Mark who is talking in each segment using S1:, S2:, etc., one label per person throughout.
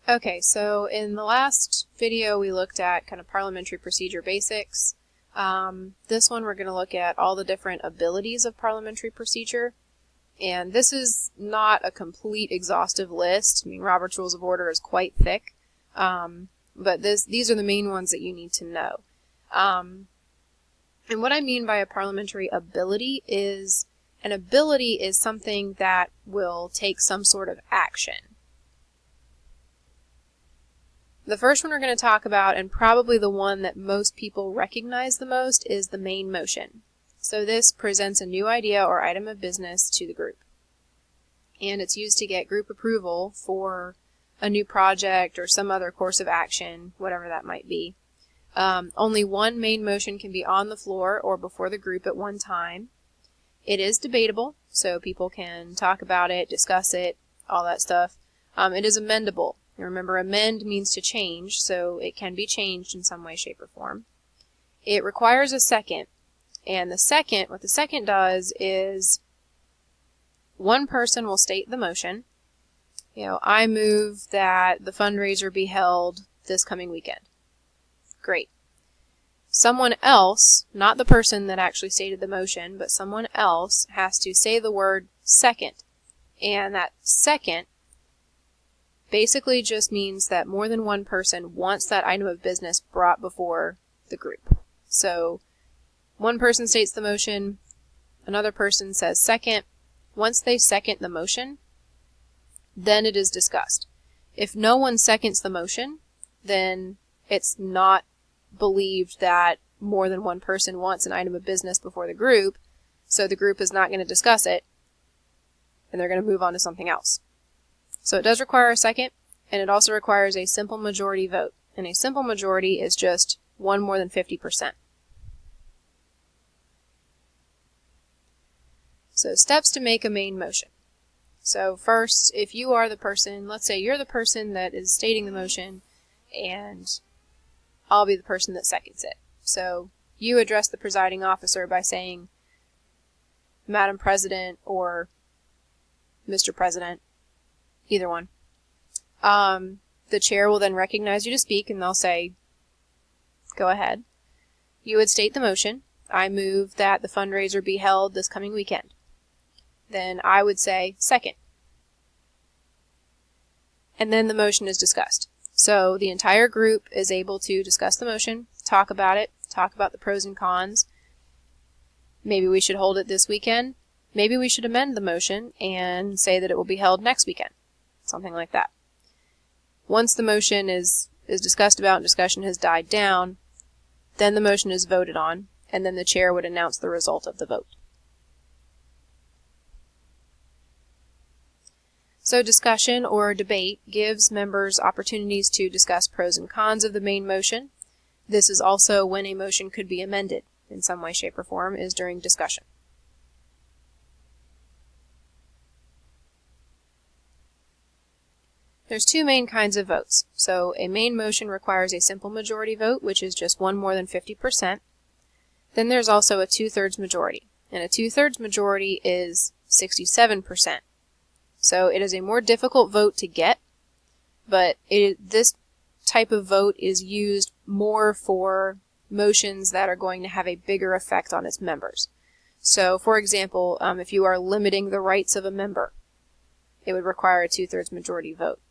S1: Okay, so in the last video we looked at kind of parliamentary procedure basics. This one we're going to look at all the different abilities of parliamentary procedure. And this is not a complete exhaustive list. I mean, Robert's Rules of Order is quite thick. But these are the main ones that you need to know. And what I mean by a parliamentary ability is an ability is something that will take some sort of action. The first one we're going to talk about, and probably the one that most people recognize the most, is the main motion. So this presents a new idea or item of business to the group. And it's used to get group approval for a new project or some other course of action, whatever that might be. Only one main motion can be on the floor or before the group at one time. It is debatable, so people can talk about it, discuss it, all that stuff. It is amendable. Remember, amend means to change, so it can be changed in some way, shape, or form. It requires a second, and what the second does is one person will state the motion. I move that the fundraiser be held this coming weekend. Great. Someone else, not the person that actually stated the motion, but someone else has to say the word second, and that second basically just means that more than one person wants that item of business brought before the group. So one person states the motion, another person says second. Once they second the motion, then it is discussed. If no one seconds the motion, then it's not believed that more than one person wants an item of business before the group, so the group is not going to discuss it, and they're going to move on to something else. So it does require a second, and it also requires a simple majority vote. And a simple majority is just one more than 50%. So steps to make a main motion. So first, if you are the person, let's say you're the person that is stating the motion, and I'll be the person that seconds it. So you address the presiding officer by saying, Madam President or Mr. President, either one. The chair will then recognize you to speak, and they'll say, go ahead. You would state the motion. I move that the fundraiser be held this coming weekend. Then I would say, second. And then the motion is discussed. So the entire group is able to discuss the motion, talk about it, talk about the pros and cons. Maybe we should hold it this weekend. Maybe we should amend the motion and say that it will be held next weekend. Something like that. Once the motion is discussed about and discussion has died down, then the motion is voted on, and then the chair would announce the result of the vote. So discussion or debate gives members opportunities to discuss pros and cons of the main motion. This is also when a motion could be amended in some way, shape, or form, is during discussion. There's two main kinds of votes. So a main motion requires a simple majority vote, which is just one more than 50%. Then there's also a 2/3 majority, and a 2/3 majority is 67%. So it is a more difficult vote to get, but this type of vote is used more for motions that are going to have a bigger effect on its members. So, for example, if you are limiting the rights of a member, it would require a 2/3 majority vote.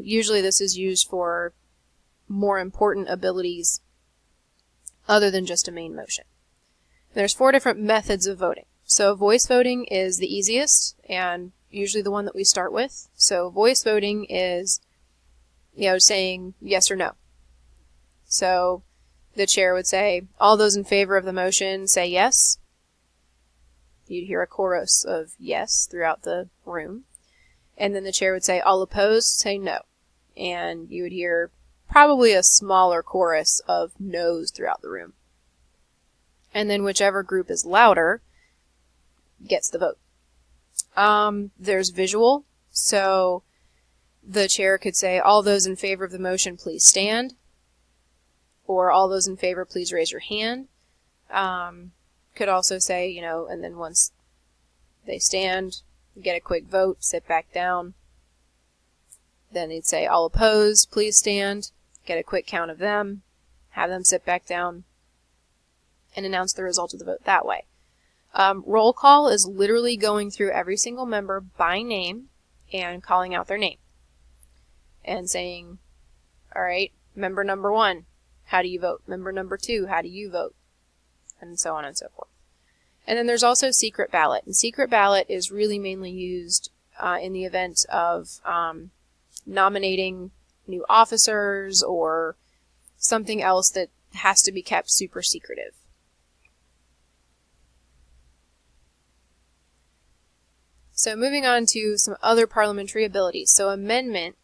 S1: Usually this is used for more important abilities other than just a main motion. There's 4 different methods of voting. So voice voting is the easiest and usually the one that we start with. So voice voting is, saying yes or no. So the chair would say, all those in favor of the motion say yes. You'd hear a chorus of yes throughout the room. And then the chair would say, all opposed, say no. And you would hear probably a smaller chorus of no's throughout the room. And then whichever group is louder gets the vote. There's visual. So the chair could say, all those in favor of the motion, please stand. Or all those in favor, please raise your hand. Could also say, and then once they stand, get a quick vote, sit back down. Then they'd say, all opposed, please stand, get a quick count of them, have them sit back down, and announce the result of the vote that way. Roll call is literally going through every single member by name and calling out their name and saying, all right, member number 1, how do you vote? Member number 2, how do you vote? And so on and so forth. And then there's also secret ballot. And secret ballot is really mainly used in the event of nominating new officers or something else that has to be kept super secretive. So moving on to some other parliamentary abilities. So amendment,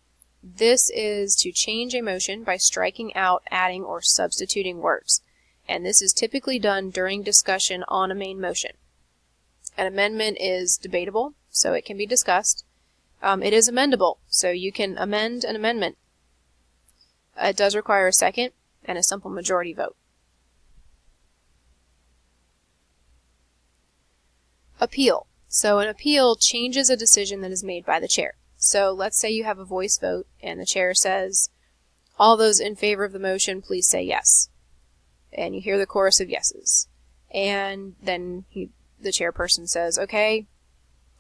S1: this is to change a motion by striking out, adding, or substituting words. And this is typically done during discussion on a main motion. An amendment is debatable, so it can be discussed. It is amendable, so you can amend an amendment. It does require a second and a simple majority vote. Appeal. So an appeal changes a decision that is made by the chair. So let's say you have a voice vote and the chair says, all those in favor of the motion, please say yes. And you hear the chorus of yeses. And then the chairperson says, okay,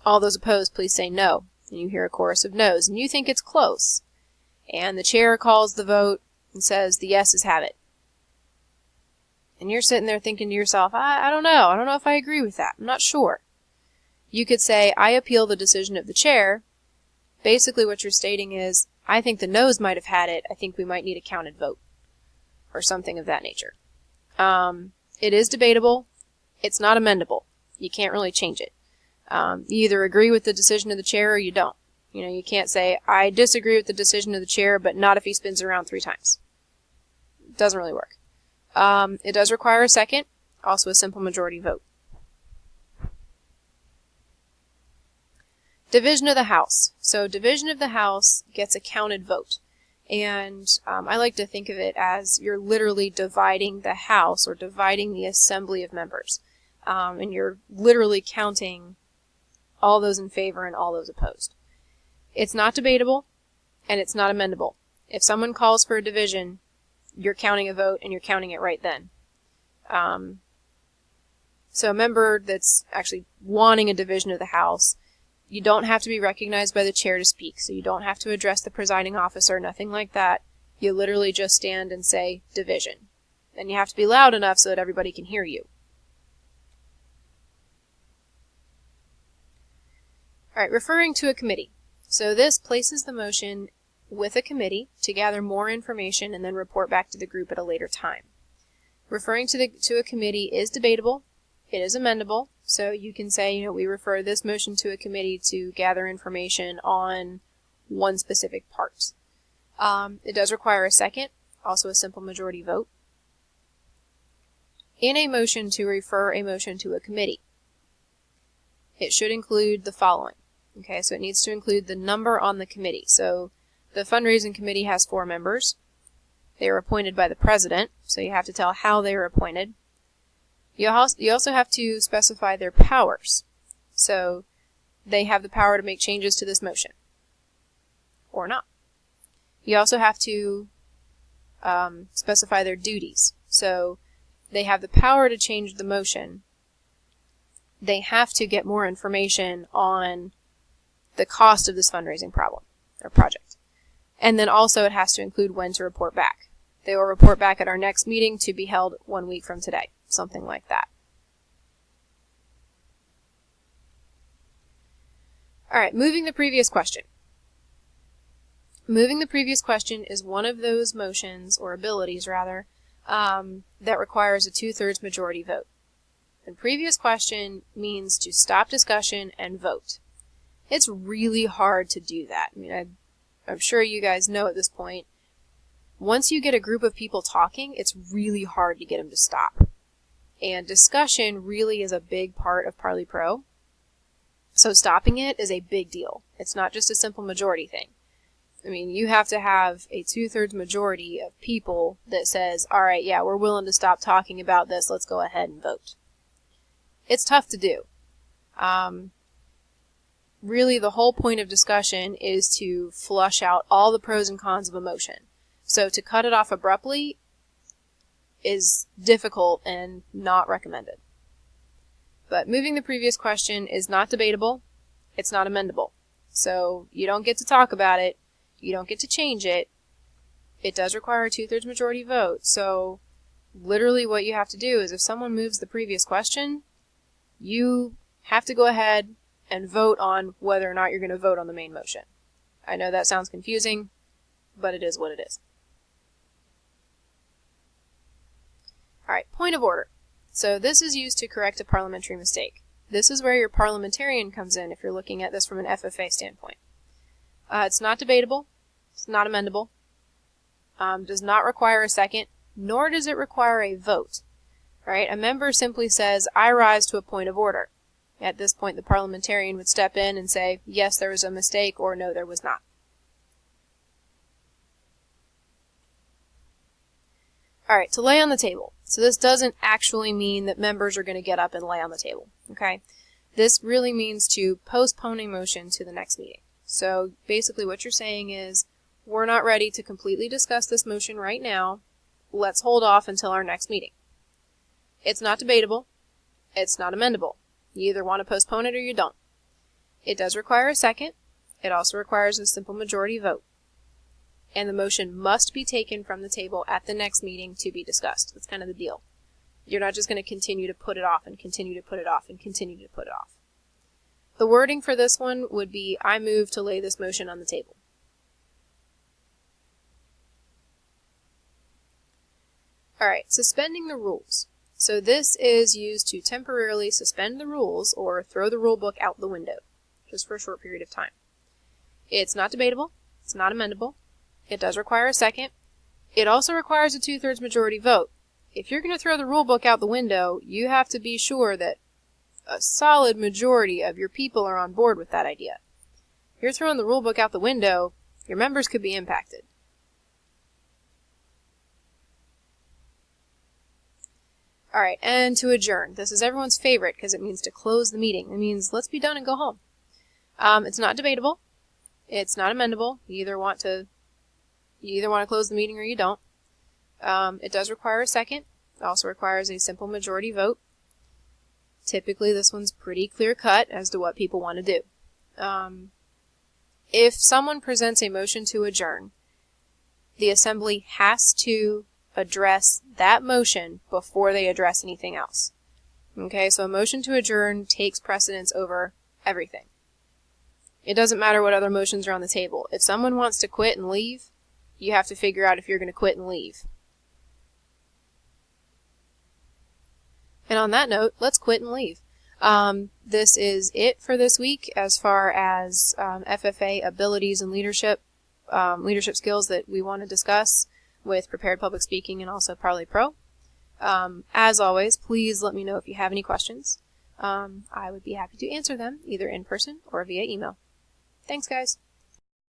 S1: all those opposed, please say no. And you hear a chorus of no's. And you think it's close. And the chair calls the vote and says the yeses have it. And you're sitting there thinking to yourself, I don't know. I don't know if I agree with that. I'm not sure. You could say, I appeal the decision of the chair. Basically what you're stating is, I think the no's might have had it. I think we might need a counted vote. Or something of that nature. It is debatable. It's not amendable. You can't really change it. You either agree with the decision of the chair or you don't. You know, you can't say, I disagree with the decision of the chair, but not if he spins around 3 times. It doesn't really work. It does require a second, also a simple majority vote. Division of the House. So division of the House gets a counted vote. And I like to think of it as you're literally dividing the House or dividing the assembly of members. And you're literally counting all those in favor and all those opposed. It's not debatable, and it's not amendable. If someone calls for a division, you're counting a vote, and you're counting it right then. So a member that's actually wanting a division of the House, you don't have to be recognized by the chair to speak, so you don't have to address the presiding officer, nothing like that. You literally just stand and say, division. And you have to be loud enough so that everybody can hear you. Alright, referring to a committee. So this places the motion with a committee to gather more information and then report back to the group at a later time. Referring to a committee is debatable. It is amendable. So you can say, we refer this motion to a committee to gather information on one specific part. It does require a second, also a simple majority vote. In a motion to refer a motion to a committee, it should include the following. Okay, so it needs to include the number on the committee. So the fundraising committee has 4 members. They are appointed by the president, so you have to tell how they are appointed. You also have to specify their powers. So they have the power to make changes to this motion. Or not. You also have to specify their duties. So they have the power to change the motion. They have to get more information on the cost of this fundraising problem or project. And then also it has to include when to report back. They will report back at our next meeting to be held 1 week from today. Something like that. Alright, moving the previous question. Moving the previous question is one of those motions, or abilities rather, that requires a 2/3 majority vote. And previous question means to stop discussion and vote. It's really hard to do that. I mean, I'm sure you guys know at this point, once you get a group of people talking, it's really hard to get them to stop. And discussion really is a big part of Parli Pro. So stopping it is a big deal. It's not just a simple majority thing. I mean, you have to have a 2/3 majority of people that says, all right, yeah, we're willing to stop talking about this. Let's go ahead and vote. It's tough to do. really the whole point of discussion is to flush out all the pros and cons of a motion. So to cut it off abruptly is difficult and not recommended. But moving the previous question is not debatable, it's not amendable. So you don't get to talk about it, you don't get to change it. It does require a 2/3 majority vote, so literally what you have to do is if someone moves the previous question, you have to go ahead and vote on whether or not you're going to vote on the main motion. I know that sounds confusing, but it is what it is. Alright, point of order. So this is used to correct a parliamentary mistake. This is where your parliamentarian comes in if you're looking at this from an FFA standpoint. It's not debatable, it's not amendable, does not require a second, nor does it require a vote. Right? A member simply says, I rise to a point of order. At this point, the parliamentarian would step in and say, yes, there was a mistake, or no, there was not. Alright, to lay on the table. So this doesn't actually mean that members are going to get up and lay on the table. Okay? This really means to postpone a motion to the next meeting. So basically what you're saying is, we're not ready to completely discuss this motion right now. Let's hold off until our next meeting. It's not debatable. It's not amendable. You either want to postpone it or you don't. It does require a second. It also requires a simple majority vote. And the motion must be taken from the table at the next meeting to be discussed. That's kind of the deal. You're not just going to continue to put it off and continue to put it off and continue to put it off. The wording for this one would be, I move to lay this motion on the table. Alright, suspending the rules. So this is used to temporarily suspend the rules or throw the rule book out the window, just for a short period of time. It's not debatable. It's not amendable. It does require a second. It also requires a 2/3 majority vote. If you're going to throw the rule book out the window, you have to be sure that a solid majority of your people are on board with that idea. If you're throwing the rule book out the window, your members could be impacted. Alright, and to adjourn. This is everyone's favorite because it means to close the meeting. It means let's be done and go home. It's not debatable. It's not amendable. You either want to close the meeting or you don't. It does require a second. It also requires a simple majority vote. Typically this one's pretty clear cut as to what people want to do. If someone presents a motion to adjourn, the assembly has to address that motion before they address anything else. Okay, so a motion to adjourn takes precedence over everything. It doesn't matter what other motions are on the table. If someone wants to quit and leave, you have to figure out if you're going to quit and leave. And on that note, let's quit and leave. This is it for this week as far as FFA abilities and leadership skills that we want to discuss with Prepared Public Speaking and also Parley Pro. As always, please let me know if you have any questions. I would be happy to answer them either in person or via email. Thanks, guys.